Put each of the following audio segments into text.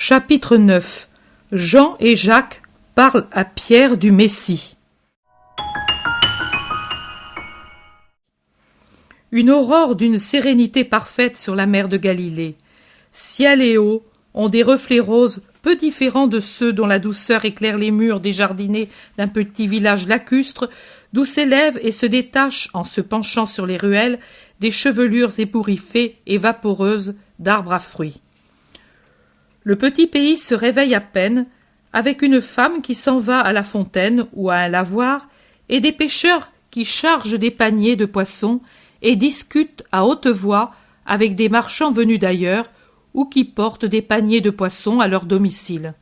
Chapitre 9. Jean et Jacques parlent à Pierre du Messie. Une aurore d'une sérénité parfaite sur la mer de Galilée. Ciel et eau ont des reflets roses peu différents de ceux dont la douceur éclaire les murs déjardinés d'un petit village lacustre, d'où s'élèvent et se détachent, en se penchant sur les ruelles, des chevelures ébouriffées et vaporeuses d'arbres à fruits. Le petit pays se réveille à peine, avec une femme qui s'en va à la fontaine ou à un lavoir, et des pêcheurs qui chargent des paniers de poissons et discutent à haute voix avec des marchands venus d'ailleurs, ou qui portent des paniers de poissons à leur domicile.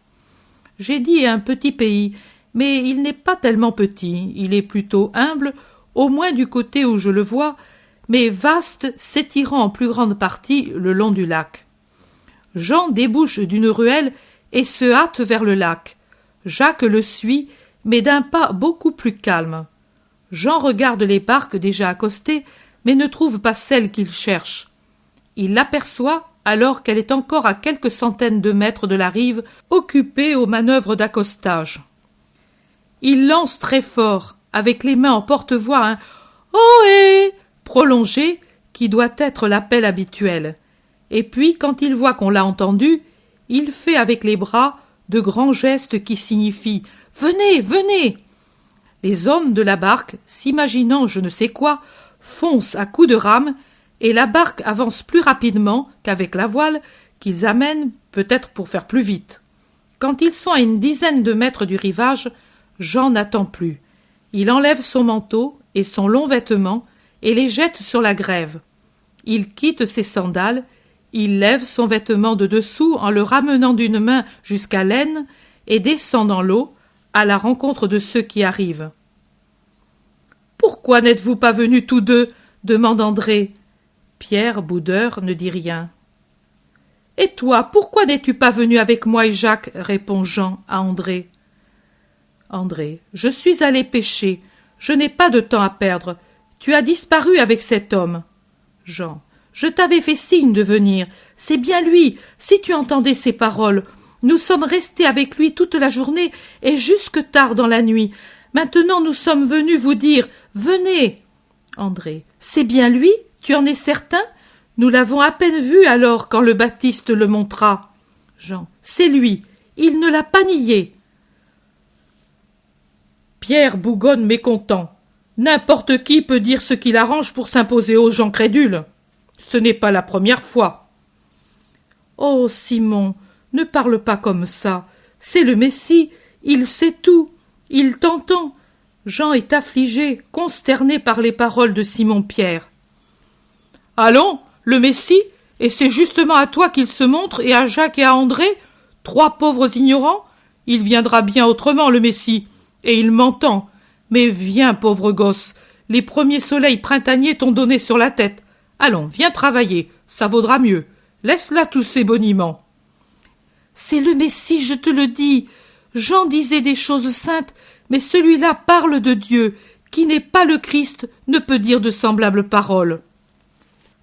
J'ai dit un petit pays, mais il n'est pas tellement petit, il est plutôt humble, au moins du côté où je le vois, mais vaste, s'étirant en plus grande partie le long du lac. Jean débouche d'une ruelle et se hâte vers le lac. Jacques le suit, mais d'un pas beaucoup plus calme. Jean regarde les barques déjà accostées, mais ne trouve pas celle qu'il cherche. Il l'aperçoit alors qu'elle est encore à quelques centaines de mètres de la rive, occupée aux manœuvres d'accostage. Il lance très fort, avec les mains en porte-voix, un « Ohé !» prolongé, qui doit être l'appel habituel. Et puis, quand il voit qu'on l'a entendu, il fait avec les bras de grands gestes qui signifient « Venez, venez !» Les hommes de la barque, s'imaginant je ne sais quoi, foncent à coups de rame, et la barque avance plus rapidement qu'avec la voile, qu'ils amènent, peut-être pour faire plus vite. Quand ils sont à une dizaine de mètres du rivage, Jean n'attend plus. Il enlève son manteau et son long vêtement et les jette sur la grève. Il quitte ses sandales, il lève son vêtement de dessous en le ramenant d'une main jusqu'à l'aine et descend dans l'eau à la rencontre de ceux qui arrivent. « Pourquoi n'êtes-vous pas venus tous deux ?» demande André. Pierre, boudeur, ne dit rien. « Et toi, pourquoi n'es-tu pas venu avec moi et Jacques ?» répond Jean à André. André. « Je suis allé pêcher. Je n'ai pas de temps à perdre. Tu as disparu avec cet homme. » Jean. « Je t'avais fait signe de venir. C'est bien lui. Si tu entendais ses paroles. Nous sommes restés avec lui toute la journée et jusque tard dans la nuit. Maintenant nous sommes venus vous dire « Venez !» André. « C'est bien lui ? Tu en es certain ? Nous l'avons à peine vu alors quand le Baptiste le montra. » Jean. « C'est lui. Il ne l'a pas nié. » Pierre bougonne mécontent. « N'importe qui peut dire ce qu'il arrange pour s'imposer aux gens crédules. Ce n'est pas la première fois. »« Oh, Simon, ne parle pas comme ça. C'est le Messie. Il sait tout. Il t'entend. » Jean est affligé, consterné par les paroles de Simon-Pierre. « Allons, le Messie, et c'est justement à toi qu'il se montre et à Jacques et à André, trois pauvres ignorants. Il viendra bien autrement, le Messie, et il m'entend. Mais viens, pauvre gosse, les premiers soleils printaniers t'ont donné sur la tête. Allons, viens travailler, ça vaudra mieux. Laisse là tous ces boniments. »« C'est le Messie, je te le dis. Jean disait des choses saintes, mais celui-là parle de Dieu. Qui n'est pas le Christ ne peut dire de semblables paroles. »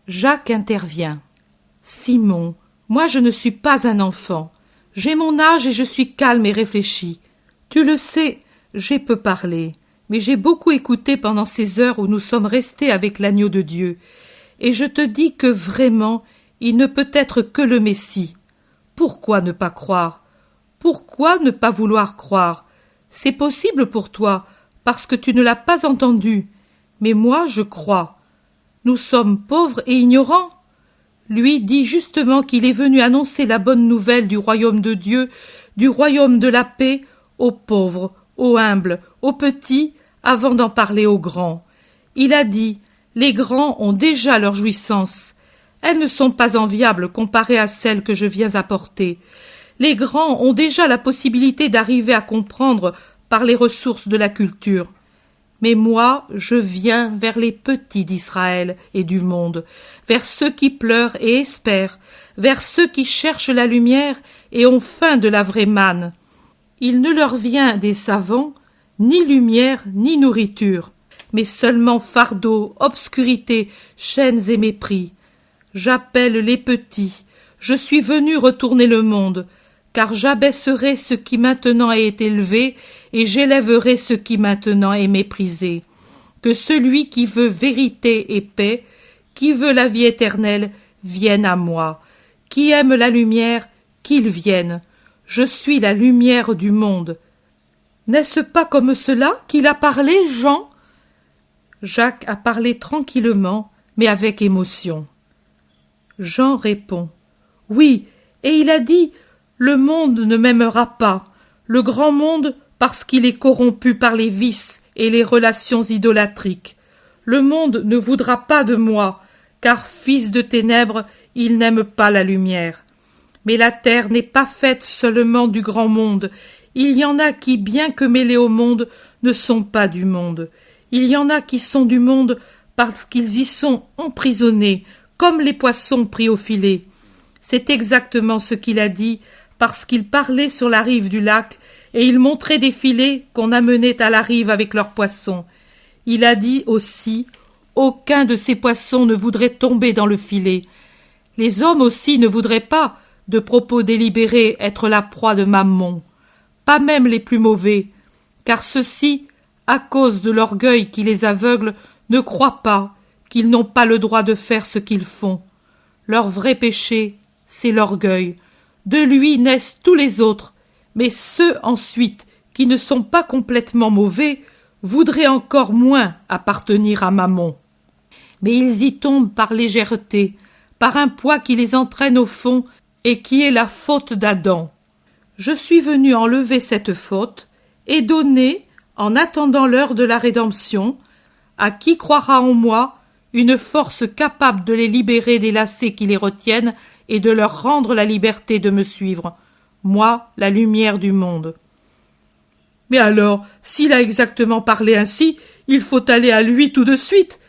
Jacques intervient. « Simon, moi je ne suis pas un enfant. J'ai mon âge et je suis calme et réfléchi. Tu le sais, j'ai peu parlé, mais j'ai beaucoup écouté pendant ces heures où nous sommes restés avec l'agneau de Dieu. Et je te dis que vraiment, il ne peut être que le Messie. Pourquoi ne pas croire? Pourquoi ne pas vouloir croire? C'est possible pour toi, parce que tu ne l'as pas entendu. Mais moi, je crois. Nous sommes pauvres et ignorants. Lui dit justement qu'il est venu annoncer la bonne nouvelle du royaume de Dieu, du royaume de la paix, aux pauvres, aux humbles, aux petits, avant d'en parler aux grands. Il a dit, les grands ont déjà leur jouissance. Elles ne sont pas enviables comparées à celles que je viens apporter. Les grands ont déjà la possibilité d'arriver à comprendre par les ressources de la culture. Mais moi, je viens vers les petits d'Israël et du monde, vers ceux qui pleurent et espèrent, vers ceux qui cherchent la lumière et ont faim de la vraie manne. Il ne leur vient des savants ni lumière ni nourriture, mais seulement fardeau, obscurité, chaînes et mépris. J'appelle les petits, je suis venu retourner le monde. car j'abaisserai ce qui maintenant est élevé, et j'élèverai ce qui maintenant est méprisé. Que celui qui veut vérité et paix, qui veut la vie éternelle, vienne à moi. Qui aime la lumière, qu'il vienne. Je suis la lumière du monde. N'est-ce pas comme cela qu'il a parlé, Jean? Jacques a parlé tranquillement, mais avec émotion. Jean répond. Oui, et il a dit, le monde ne m'aimera pas, le grand monde parce qu'il est corrompu par les vices et les relations idolâtriques. Le monde ne voudra pas de moi, car fils de ténèbres, il n'aime pas la lumière. Mais la terre n'est pas faite seulement du grand monde. Il y en a qui, bien que mêlés au monde, ne sont pas du monde. Il y en a qui sont du monde parce qu'ils y sont emprisonnés, comme les poissons pris au filet. C'est exactement ce qu'il a dit, parce qu'il parlait sur la rive du lac, et il montrait des filets qu'on amenait à la rive avec leurs poissons. Il a dit aussi, aucun de ces poissons ne voudrait tomber dans le filet. Les hommes aussi ne voudraient pas, de propos délibérés, être la proie de Mammon. Pas même les plus mauvais, car ceux-ci, à cause de l'orgueil qui les aveugle, ne croient pas qu'ils n'ont pas le droit de faire ce qu'ils font. Leur vrai péché, c'est l'orgueil. De lui naissent tous les autres, mais ceux ensuite qui ne sont pas complètement mauvais voudraient encore moins appartenir à Mammon. Mais ils y tombent par légèreté, par un poids qui les entraîne au fond et qui est la faute d'Adam. Je suis venu enlever cette faute et donner, en attendant l'heure de la rédemption, à qui croira en moi, une force capable de les libérer des lacets qui les retiennent et de leur rendre la liberté de me suivre, moi, la lumière du monde. Mais alors, s'il a exactement parlé ainsi, il faut aller à lui tout de suite.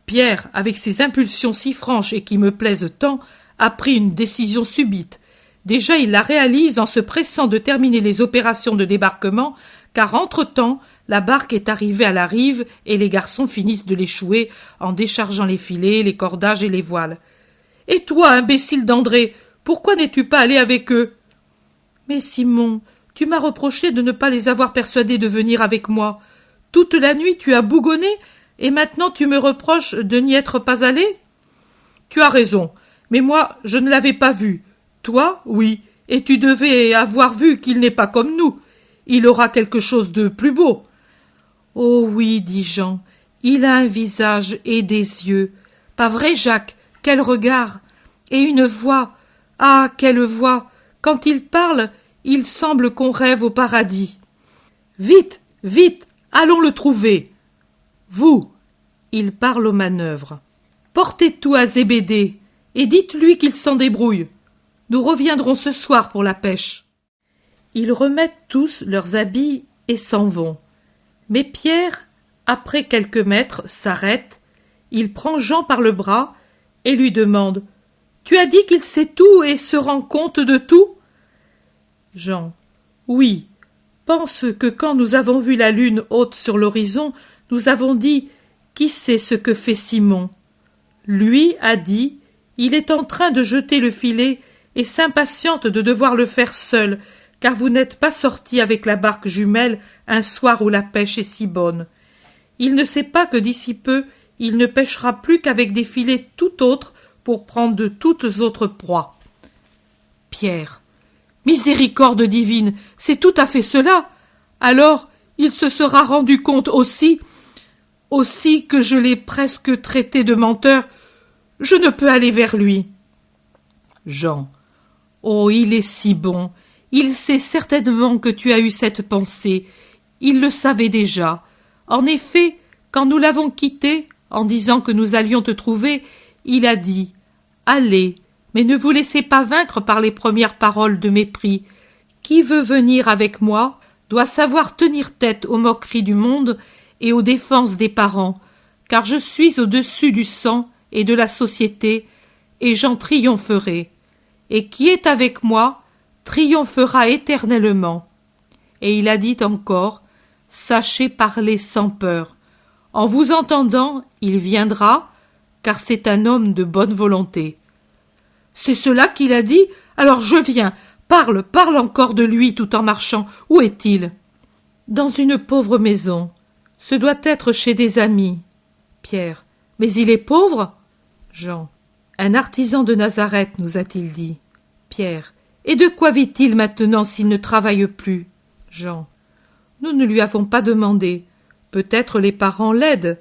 Pierre, avec ses impulsions si franches et qui me plaisent tant, a pris une décision subite. Déjà, il la réalise en se pressant de terminer les opérations de débarquement, car entre-temps, la barque est arrivée à la rive et les garçons finissent de l'échouer en déchargeant les filets, les cordages et les voiles. « Et toi, imbécile d'André, pourquoi n'es-tu pas allé avec eux ?»« Mais Simon, tu m'as reproché de ne pas les avoir persuadés de venir avec moi. Toute la nuit tu as bougonné, et maintenant tu me reproches de n'y être pas allé ?»« Tu as raison, mais moi je ne l'avais pas vu. Toi, oui, et tu devais avoir vu qu'il n'est pas comme nous. Il aura quelque chose de plus beau. » « Oh oui, dit Jean, il a un visage et des yeux. Pas vrai, Jacques? Quel regard! Et une voix! Ah, quelle voix! Quand il parle, il semble qu'on rêve au paradis. Vite, vite, allons le trouver. Vous, il parle aux manœuvres. Portez tout à Zébédée et dites-lui qu'il s'en débrouille. Nous reviendrons ce soir pour la pêche. Ils remettent tous leurs habits et s'en vont. Mais Pierre, après quelques mètres, s'arrête. Il prend Jean par le bras et lui demande « Tu as dit qu'il sait tout et se rend compte de tout ?» Jean. Oui. Pense que quand nous avons vu la lune haute sur l'horizon, nous avons dit « Qui sait ce que fait Simon ?» Lui a dit « Il est en train de jeter le filet et s'impatiente de devoir le faire seul, car vous n'êtes pas sorti avec la barque jumelle un soir où la pêche est si bonne. Il ne sait pas que d'ici peu, il ne pêchera plus qu'avec des filets tout autres pour prendre de toutes autres proies. » Pierre. Miséricorde divine, c'est tout à fait cela. Alors, il se sera rendu compte aussi que je l'ai presque traité de menteur. Je ne peux aller vers lui. Jean. Oh, il est si bon. Il sait certainement que tu as eu cette pensée. Il le savait déjà. En effet, quand nous l'avons quitté, en disant que nous allions te trouver, il a dit « Allez, mais ne vous laissez pas vaincre par les premières paroles de mépris. Qui veut venir avec moi doit savoir tenir tête aux moqueries du monde et aux défenses des parents, car je suis au-dessus du sang et de la société, et j'en triompherai. Et qui est avec moi triomphera éternellement. » Et il a dit encore « Sachez parler sans peur. En vous entendant, il viendra, car c'est un homme de bonne volonté. » C'est cela qu'il a dit. Alors je viens. Parle, parle encore de lui tout en marchant. Où est-il? Dans une pauvre maison. Ce doit être chez des amis. Pierre. Mais il est pauvre? Jean. Un artisan de Nazareth, nous a-t-il dit. Pierre. Et de quoi vit-il maintenant s'il ne travaille plus? Jean. Nous ne lui avons pas demandé. Peut-être les parents l'aident.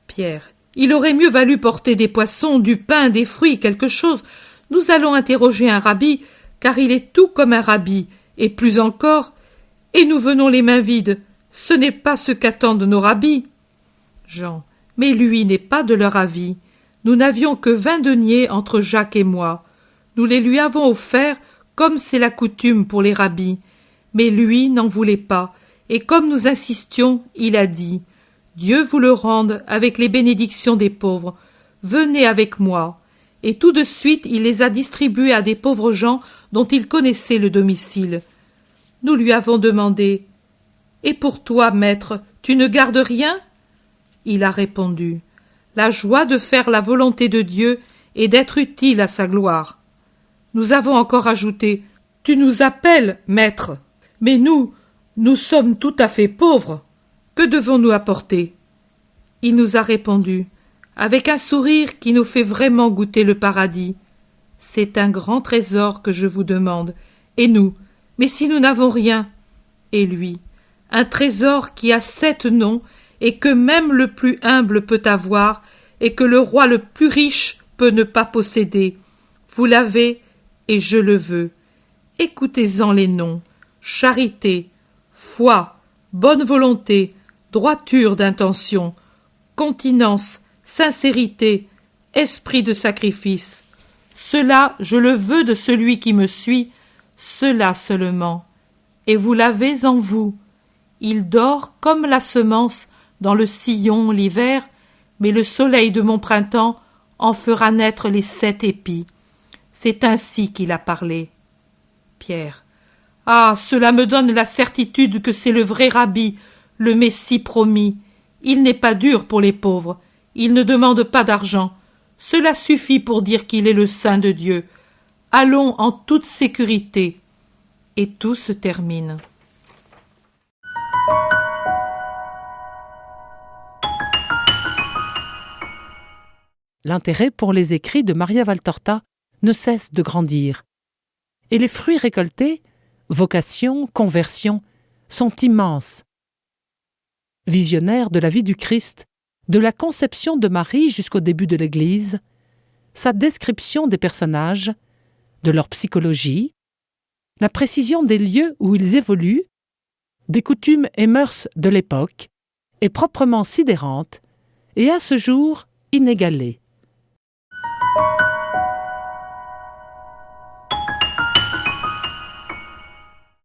Pierre. Il aurait mieux valu porter des poissons, du pain, des fruits, quelque chose. Nous allons interroger un rabbi, car il est tout comme un rabbi, et plus encore, et nous venons les mains vides. Ce n'est pas ce qu'attendent nos rabbis. Jean. Mais lui n'est pas de leur avis. Nous n'avions que 20 deniers entre Jacques et moi. Nous les lui avons offerts comme c'est la coutume pour les rabbis. Mais lui n'en voulait pas, et comme nous insistions, il a dit « Dieu vous le rende avec les bénédictions des pauvres. Venez avec moi. » Et tout de suite il les a distribués à des pauvres gens dont il connaissait le domicile. Nous lui avons demandé « Et pour toi, maître, tu ne gardes rien ?» Il a répondu « La joie de faire la volonté de Dieu et d'être utile à sa gloire. » Nous avons encore ajouté « Tu nous appelles, maître, mais nous sommes tout à fait pauvres. Que devons-nous apporter ?» Il nous a répondu avec un sourire qui nous fait vraiment goûter le paradis. « C'est un grand trésor que je vous demande. Et nous, mais si nous n'avons rien ?» Et lui, un trésor qui a 7 noms et que même le plus humble peut avoir et que le roi le plus riche peut ne pas posséder. Vous l'avez et je le veux. Écoutez-en les noms. Charité, foi, bonne volonté, droiture d'intention, continence, sincérité, esprit de sacrifice. Cela, je le veux de celui qui me suit, cela seulement. Et vous l'avez en vous. Il dort comme la semence dans le sillon l'hiver, mais le soleil de mon printemps en fera naître les 7 épis. C'est ainsi qu'il a parlé. Pierre. Ah, cela me donne la certitude que c'est le vrai rabbi, le Messie promis. Il n'est pas dur pour les pauvres. Il ne demande pas d'argent. Cela suffit pour dire qu'il est le Saint de Dieu. Allons en toute sécurité. Et tout se termine. L'intérêt pour les écrits de Maria Valtorta ne cesse de grandir. Et les fruits récoltés, vocation, conversion, sont immenses. Visionnaire de la vie du Christ, de la conception de Marie jusqu'au début de l'Église, sa description des personnages, de leur psychologie, la précision des lieux où ils évoluent, des coutumes et mœurs de l'époque, est proprement sidérante et à ce jour inégalée.